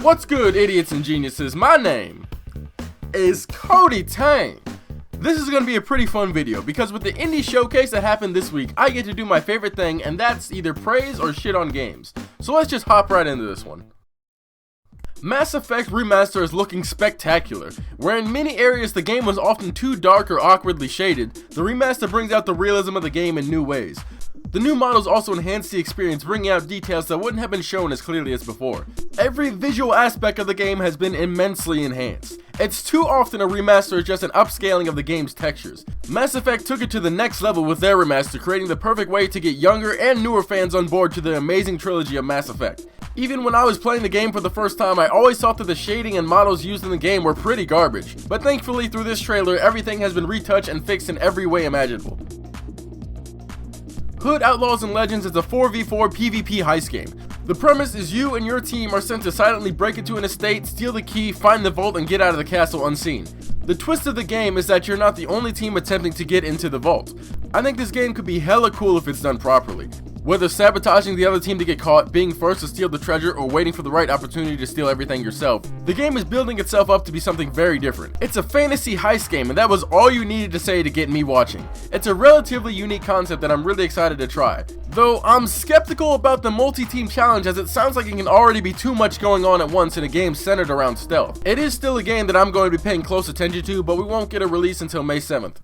What's good, idiots and geniuses? My name is KotyTang. This is going to be a pretty fun video because with the indie showcase that happened this week, I get to do my favorite thing, and that's either praise or shit on games. So let's just hop right into this one. Mass Effect Remaster is looking spectacular. Where in many areas the game was often too dark or awkwardly shaded, the remaster brings out the realism of the game in new ways. The new models also enhance the experience, bringing out details that wouldn't have been shown as clearly as before. Every visual aspect of the game has been immensely enhanced. It's too often a remaster is just an upscaling of the game's textures. Mass Effect took it to the next level with their remaster, creating the perfect way to get younger and newer fans on board to the amazing trilogy of Mass Effect. Even when I was playing the game for the first time, I always thought that the shading and models used in the game were pretty garbage. But thankfully through this trailer, everything has been retouched and fixed in every way imaginable. Hood Outlaws and Legends is a 4v4 PvP heist game. The premise is you and your team are sent to silently break into an estate, steal the key, find the vault, and get out of the castle unseen. The twist of the game is that you're not the only team attempting to get into the vault. I think this game could be hella cool if it's done properly. Whether sabotaging the other team to get caught, being first to steal the treasure, or waiting for the right opportunity to steal everything yourself, the game is building itself up to be something very different. It's a fantasy heist game, and that was all you needed to say to get me watching. It's a relatively unique concept that I'm really excited to try. Though I'm skeptical about the multi-team challenge, as it sounds like it can already be too much going on at once in a game centered around stealth. It is still a game that I'm going to be paying close attention to, but we won't get a release until May 7th.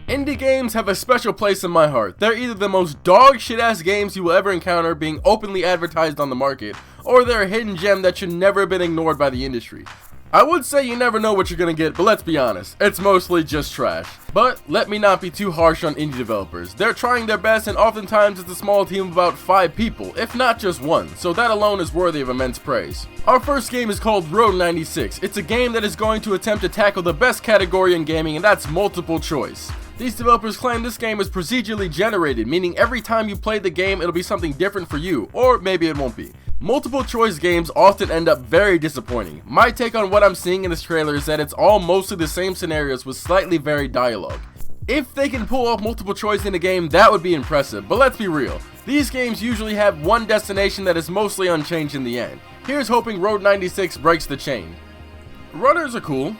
Indie games have a special place in my heart. They're either the most dog shit ass games you will ever encounter being openly advertised on the market, or they're a hidden gem that should never have been ignored by the industry. I would say you never know what you're gonna get, but let's be honest, it's mostly just trash. But let me not be too harsh on indie developers. They're trying their best, and oftentimes it's a small team of about 5 people, if not just one, so that alone is worthy of immense praise. Our first game is called Road 96. It's a game that is going to attempt to tackle the best category in gaming, and that's multiple choice. These developers claim this game is procedurally generated, meaning every time you play the game it'll be something different for you, or maybe it won't be. Multiple choice games often end up very disappointing. My take on what I'm seeing in this trailer is that it's all mostly the same scenarios with slightly varied dialogue. If they can pull off multiple choice in a game, that would be impressive, but let's be real. These games usually have one destination that is mostly unchanged in the end. Here's hoping Road 96 breaks the chain. Runners are cool.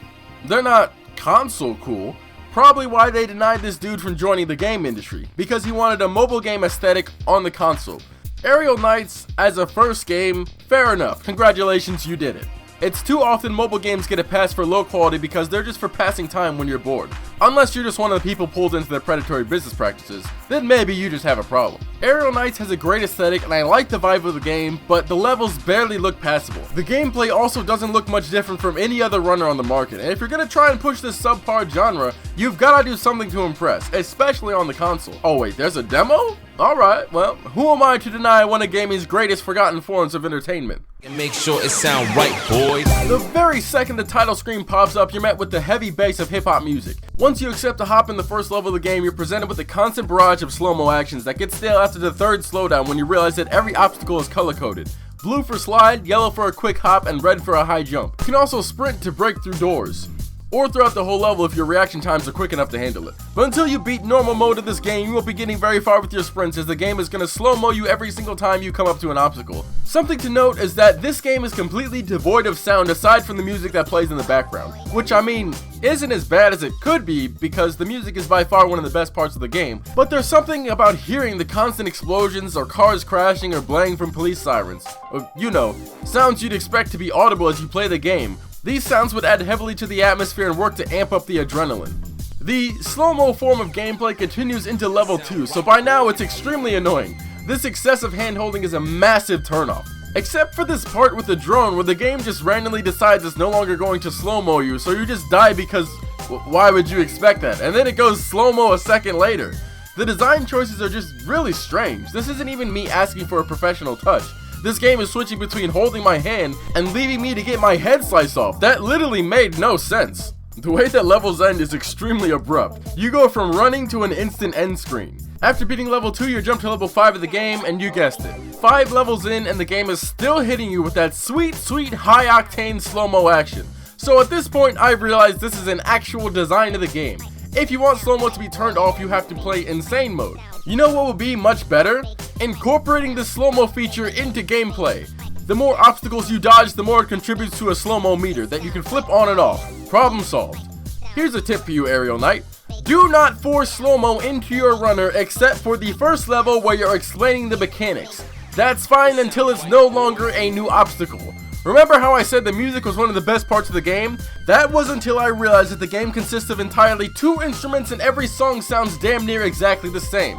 They're not console cool. Probably why they denied this dude from joining the game industry, because he wanted a mobile game aesthetic on the console. Aerial Knights as a first game, fair enough, congratulations, you did it. It's too often mobile games get a pass for low quality because they're just for passing time when you're bored. Unless you're just one of the people pulled into their predatory business practices, then maybe you just have a problem. Aerial Knights has a great aesthetic and I like the vibe of the game, but the levels barely look passable. The gameplay also doesn't look much different from any other runner on the market, and if you're gonna try and push this subpar genre, you've gotta do something to impress, especially on the console. Oh wait, there's a demo? Alright, well, who am I to deny one of gaming's greatest forgotten forms of entertainment? And make sure it sound right, boys. The very second the title screen pops up, you're met with the heavy bass of hip-hop music. Once you accept to hop in the first level of the game, you're presented with a constant barrage of slow-mo actions that get stale after the third slowdown when you realize that every obstacle is color-coded. Blue for slide, yellow for a quick hop, and red for a high jump. You can also sprint to break through doors, or throughout the whole level if your reaction times are quick enough to handle it. But until you beat normal mode of this game, you won't be getting very far with your sprints, as the game is going to slow-mo you every single time you come up to an obstacle. Something to note is that this game is completely devoid of sound aside from the music that plays in the background, which I mean isn't as bad as it could be because the music is by far one of the best parts of the game, but there's something about hearing the constant explosions or cars crashing or blaring from police sirens, or you know, sounds you'd expect to be audible as you play the game. These sounds would add heavily to the atmosphere and work to amp up the adrenaline. The slow-mo form of gameplay continues into level 2, so by now it's extremely annoying. This excessive hand-holding is a massive turnoff. Except for this part with the drone where the game just randomly decides it's no longer going to slow-mo you, so you just die because why would you expect that? And then it goes slow-mo a second later. The design choices are just really strange. This isn't even me asking for a professional touch. This game is switching between holding my hand and leaving me to get my head sliced off. That literally made no sense. The way that levels end is extremely abrupt. You go from running to an instant end screen. After beating level 2, you jump to level 5 of the game, and you guessed it. 5 levels in, and the game is still hitting you with that sweet, sweet, high-octane slow-mo action. So at this point, I've realized this is an actual design of the game. If you want slow-mo to be turned off, you have to play insane mode. You know what would be much better? incorporating the slow-mo feature into gameplay. The more obstacles you dodge, the more it contributes to a slow-mo meter that you can flip on and off. Problem solved. Here's a tip for you, Aerial Knight. Do not force slow-mo into your runner except for the first level where you're explaining the mechanics. That's fine until it's no longer a new obstacle. Remember how I said the music was one of the best parts of the game? That was until I realized that the game consists of entirely 2 instruments and every song sounds damn near exactly the same.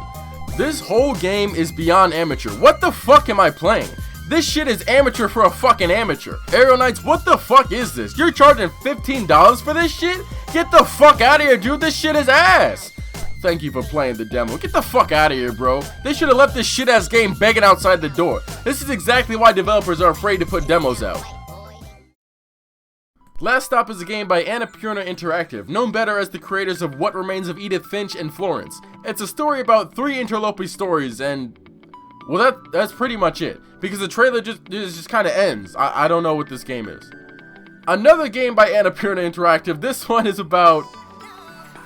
This whole game is beyond amateur. What the fuck am I playing? This shit is amateur for a fucking amateur. Aerial Knights, what the fuck is this? You're charging $15 for this shit? Get the fuck out of here, dude. This shit is ass. Thank you for playing the demo. Get the fuck out of here, bro. They should have left this shit ass game begging outside the door. This is exactly why developers are afraid to put demos out. Last Stop is a game by Annapurna Interactive, known better as the creators of What Remains of Edith Finch and Florence. It's a story about 3 interloping stories, and well, that's pretty much it, because the trailer just kind of ends. I don't know what this game is. Another game by Annapurna Interactive. This one is about,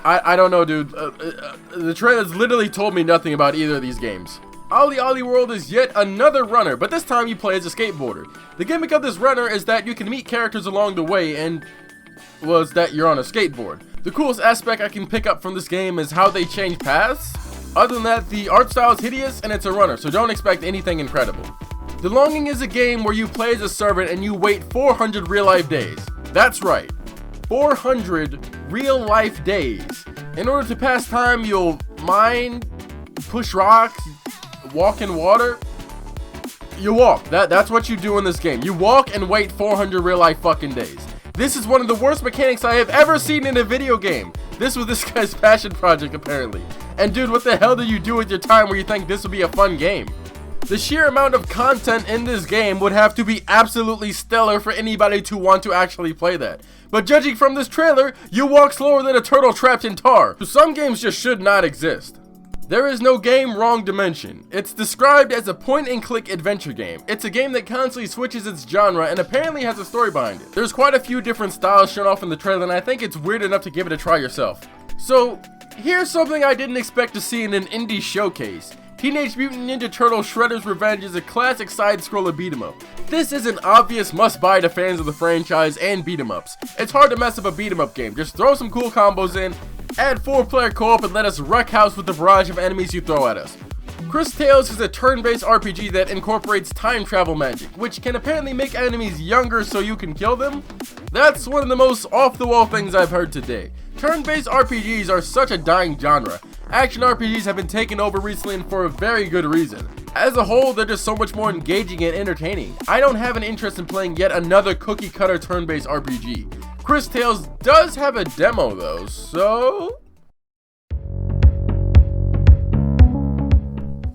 I don't know, dude. The trailers literally told me nothing about either of these games. Ollie Ollie World is yet another runner, but this time you play as a skateboarder. The gimmick of this runner is that you can meet characters along the way, and was that you're on a skateboard. The coolest aspect I can pick up from this game is how they change paths. Other than that, the art style is hideous and it's a runner, so don't expect anything incredible. The Longing is a game where you play as a servant and you wait 400 real-life days. That's right, 400 real-life days. In order to pass time, you'll mine, push rocks, walk in water. You walk. That's what you do in this game. You walk and wait 400 real-life fucking days. This is one of the worst mechanics I have ever seen in a video game. This was this guy's passion project, apparently. And dude, what the hell do you do with your time where you think this will be a fun game? The sheer amount of content in this game would have to be absolutely stellar for anybody to want to actually play that. But judging from this trailer, you walk slower than a turtle trapped in tar. So some games just should not exist. There is no game, wrong dimension. It's described as a point-and-click adventure game. It's a game that constantly switches its genre and apparently has a story behind it. There's quite a few different styles shown off in the trailer, and I think it's weird enough to give it a try yourself. So, here's something I didn't expect to see in an indie showcase. Teenage Mutant Ninja Turtles Shredder's Revenge is a classic side-scroller beat-em-up. This is an obvious must-buy to fans of the franchise and beat-em-ups. It's hard to mess up a beat-em-up game. Just throw some cool combos in, add 4-player co-op, and let us wreck house with the barrage of enemies you throw at us. Cris Tales is a turn-based RPG that incorporates time travel magic, which can apparently make enemies younger so you can kill them. That's one of the most off-the-wall things I've heard today. Turn-based RPGs are such a dying genre. Action RPGs have been taken over recently and for a very good reason. As a whole, they're just so much more engaging and entertaining. I don't have an interest in playing yet another cookie-cutter turn-based RPG. Cris Tales does have a demo though, so...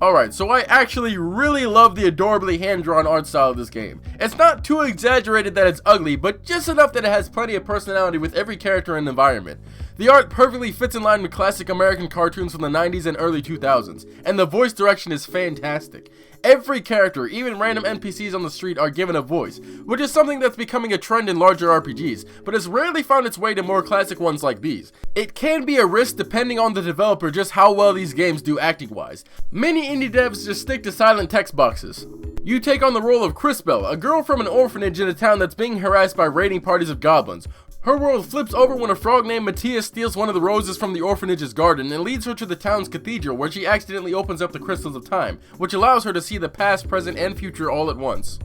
Alright, so I actually really love the adorably hand-drawn art style of this game. It's not too exaggerated that it's ugly, but just enough that it has plenty of personality with every character and environment. The art perfectly fits in line with classic American cartoons from the 90s and early 2000s, and the voice direction is fantastic. Every character, even random NPCs on the street, are given a voice, which is something that's becoming a trend in larger RPGs, but has rarely found its way to more classic ones like these. It can be a risk depending on the developer just how well these games do acting-wise. Many indie devs just stick to silent text boxes. You take on the role of Crispell, a girl from an orphanage in a town that's being harassed by raiding parties of goblins. Her world flips over when a frog named Matthias steals one of the roses from the orphanage's garden and leads her to the town's cathedral, where she accidentally opens up the crystals of time, which allows her to see the past, present, and future all at once.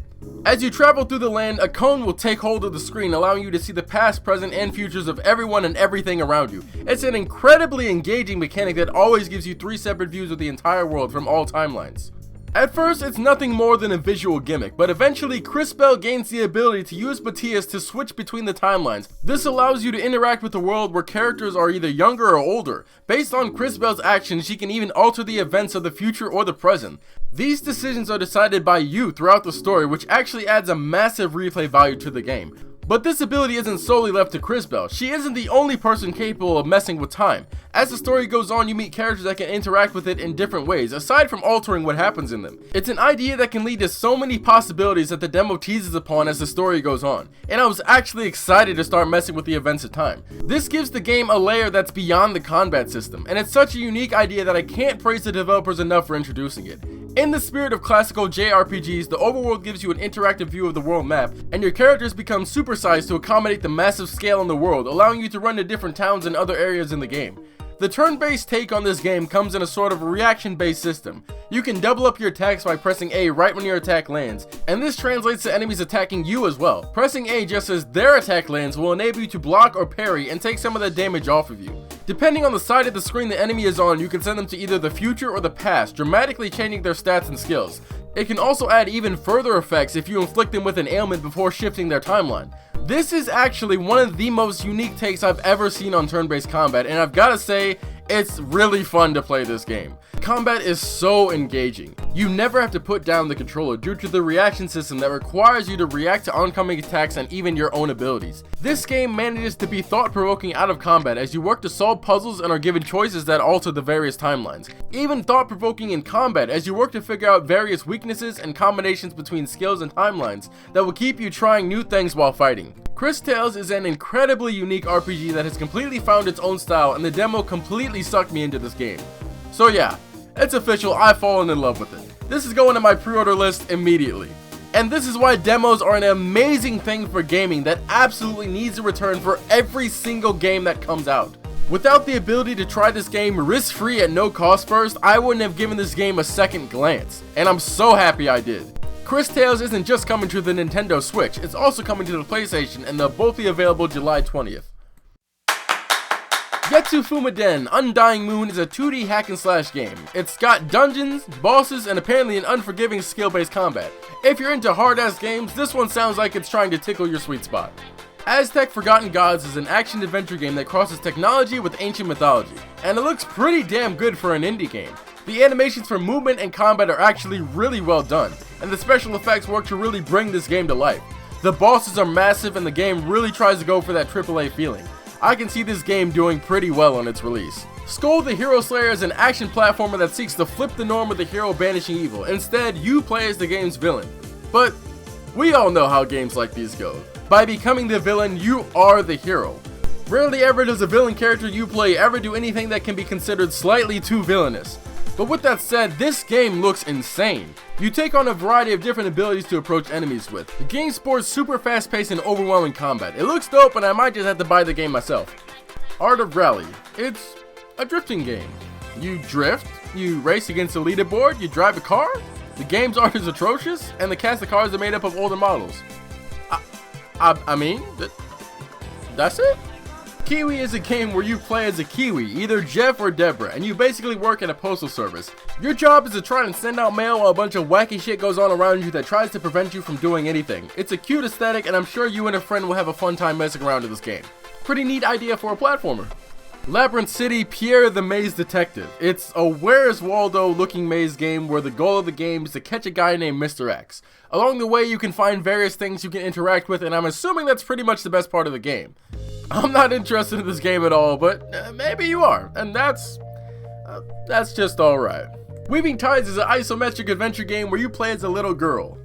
As you travel through the land, a cone will take hold of the screen, allowing you to see the past, present, and futures of everyone and everything around you. It's an incredibly engaging mechanic that always gives you 3 separate views of the entire world from all timelines. At first, it's nothing more than a visual gimmick, but eventually Crispell gains the ability to use Matthias to switch between the timelines. This allows you to interact with a world where characters are either younger or older. Based on Crispell's actions, she can even alter the events of the future or the present. These decisions are decided by you throughout the story, which actually adds a massive replay value to the game. But this ability isn't solely left to Crispell. She isn't the only person capable of messing with time. As the story goes on, you meet characters that can interact with it in different ways, aside from altering what happens in them. It's an idea that can lead to so many possibilities that the demo teases upon as the story goes on, and I was actually excited to start messing with the events of time. This gives the game a layer that's beyond the combat system, and it's such a unique idea that I can't praise the developers enough for introducing it. In the spirit of classical JRPGs, the overworld gives you an interactive view of the world map, and your characters become supersized to accommodate the massive scale in the world, allowing you to run to different towns and other areas in the game. The turn-based take on this game comes in a sort of reaction-based system. You can double up your attacks by pressing A right when your attack lands, and this translates to enemies attacking you as well. Pressing A just as their attack lands will enable you to block or parry and take some of the damage off of you. Depending on the side of the screen the enemy is on, you can send them to either the future or the past, dramatically changing their stats and skills. It can also add even further effects if you inflict them with an ailment before shifting their timeline. This is actually one of the most unique takes I've ever seen on turn-based combat, and I've gotta say, it's really fun to play this game. Combat is so engaging. You never have to put down the controller due to the reaction system that requires you to react to oncoming attacks and even your own abilities. This game manages to be thought-provoking out of combat as you work to solve puzzles and are given choices that alter the various timelines. Even thought-provoking in combat as you work to figure out various weaknesses and combinations between skills and timelines that will keep you trying new things while fighting. Cris Tales is an incredibly unique RPG that has completely found its own style, and the demo completely sucked me into this game. So yeah, it's official, I've fallen in love with it. This is going to my pre-order list immediately. And this is why demos are an amazing thing for gaming that absolutely needs a return for every single game that comes out. Without the ability to try this game risk-free at no cost first, I wouldn't have given this game a second glance, and I'm so happy I did. Cris Tales isn't just coming to the Nintendo Switch, it's also coming to the PlayStation, and they'll both be available July 20th. GetsuFumaDen Undying Moon is a 2D hack-and-slash game. It's got dungeons, bosses, and apparently an unforgiving skill-based combat. If you're into hard-ass games, this one sounds like it's trying to tickle your sweet spot. Aztech Forgotten Gods is an action-adventure game that crosses technology with ancient mythology, and it looks pretty damn good for an indie game. The animations for movement and combat are actually really well done, and the special effects work to really bring this game to life. The bosses are massive and the game really tries to go for that AAA feeling. I can see this game doing pretty well on its release. Skul the Hero Slayer is an action platformer that seeks to flip the norm of the hero banishing evil. Instead, you play as the game's villain. But we all know how games like these go. By becoming the villain, you are the hero. Rarely ever does a villain character you play ever do anything that can be considered slightly too villainous. But with that said, this game looks insane. You take on a variety of different abilities to approach enemies with. The game sports super fast paced and overwhelming combat. It looks dope and I might just have to buy the game myself. Art of Rally. It's a drifting game. You drift, you race against a leaderboard, you drive a car. The game's art is atrocious and the cast of cars are made up of older models. I mean, that's it? Kiwi is a game where you play as a Kiwi, either Jeff or Deborah, and you basically work at a postal service. Your job is to try and send out mail while a bunch of wacky shit goes on around you that tries to prevent you from doing anything. It's a cute aesthetic, and I'm sure you and a friend will have a fun time messing around in this game. Pretty neat idea for a platformer. Labyrinth City Pierre the Maze Detective. It's a Where's Waldo looking maze game where the goal of the game is to catch a guy named Mr. X. Along the way you can find various things you can interact with, and I'm assuming that's pretty much the best part of the game. I'm not interested in this game at all, but maybe you are, and that's just alright. Weaving Tides is an isometric adventure game where you play as a little girl.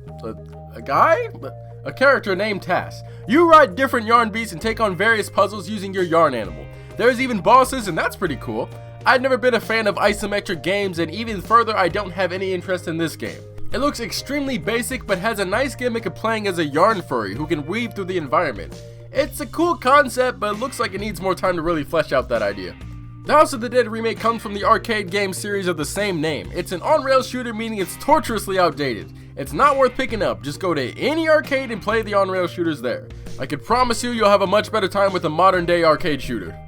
A guy? A character named Tass. You ride different yarn beasts and take on various puzzles using your yarn animal. There's even bosses, and that's pretty cool. I've never been a fan of isometric games, and even further, I don't have any interest in this game. It looks extremely basic, but has a nice gimmick of playing as a yarn furry who can weave through the environment. It's a cool concept, but it looks like it needs more time to really flesh out that idea. The House of the Dead remake comes from the arcade game series of the same name. It's an on-rails shooter, meaning it's torturously outdated. It's not worth picking up, just go to any arcade and play the on-rails shooters there. I can promise you'll have a much better time with a modern-day arcade shooter.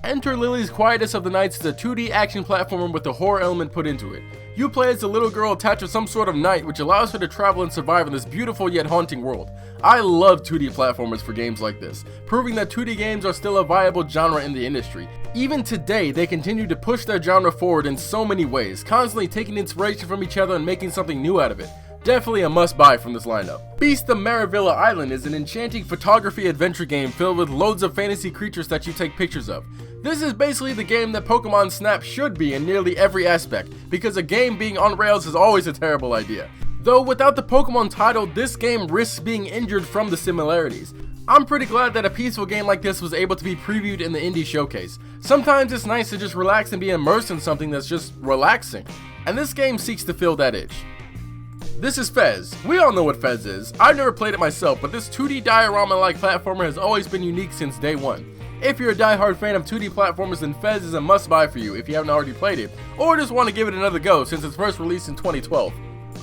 Enter LILIES Quietus of the Nights is a 2D action platformer with a horror element put into it. You play as a little girl attached to some sort of knight, which allows her to travel and survive in this beautiful yet haunting world. I love 2D platformers for games like this, proving that 2D games are still a viable genre in the industry. Even today, they continue to push their genre forward in so many ways, constantly taking inspiration from each other and making something new out of it. Definitely a must-buy from this lineup. Beast of Maravilla Island is an enchanting photography adventure game filled with loads of fantasy creatures that you take pictures of. This is basically the game that Pokemon Snap should be in nearly every aspect, because a game being on rails is always a terrible idea. Though without the Pokemon title, this game risks being injured from the similarities. I'm pretty glad that a peaceful game like this was able to be previewed in the indie showcase. Sometimes it's nice to just relax and be immersed in something that's just relaxing, and this game seeks to fill that itch. This is Fez. We all know what Fez is. I've never played it myself, but this 2D diorama-like platformer has always been unique since day one. If you're a die-hard fan of 2D platformers, then Fez is a must-buy for you if you haven't already played it, or just want to give it another go since its first release in 2012.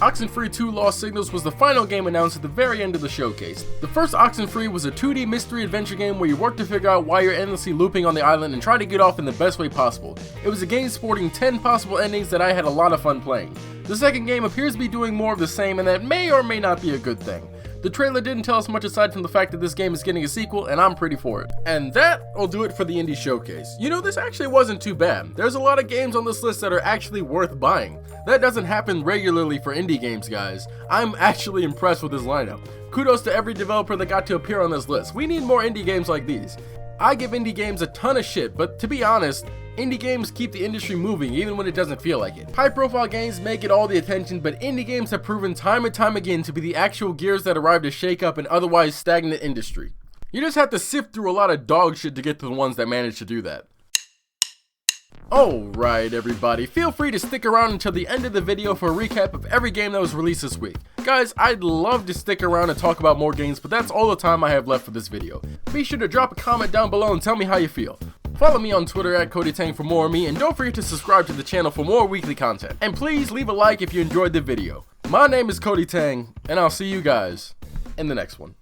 OXENFREE 2 Lost Signals was the final game announced at the very end of the showcase. The first OXENFREE was a 2D mystery adventure game where you work to figure out why you're endlessly looping on the island and try to get off in the best way possible. It was a game sporting 10 possible endings that I had a lot of fun playing. The second game appears to be doing more of the same, and that may or may not be a good thing. The trailer didn't tell us much aside from the fact that this game is getting a sequel, and I'm pretty for it. And that will do it for the indie showcase. You know, this actually wasn't too bad. There's a lot of games on this list that are actually worth buying. That doesn't happen regularly for indie games, guys. I'm actually impressed with this lineup. Kudos to every developer that got to appear on this list. We need more indie games like these. I give indie games a ton of shit, but to be honest, indie games keep the industry moving even when it doesn't feel like it. High-profile games may get all the attention, but indie games have proven time and time again to be the actual gears that arrive to shake up an otherwise stagnant industry. You just have to sift through a lot of dog shit to get to the ones that manage to do that. Alright everybody, feel free to stick around until the end of the video for a recap of every game that was released this week. Guys, I'd love to stick around and talk about more games, but that's all the time I have left for this video. Be sure to drop a comment down below and tell me how you feel. Follow me on Twitter at KotyTang for more of me, and don't forget to subscribe to the channel for more weekly content. And please leave a like if you enjoyed the video. My name is KotyTang, and I'll see you guys in the next one.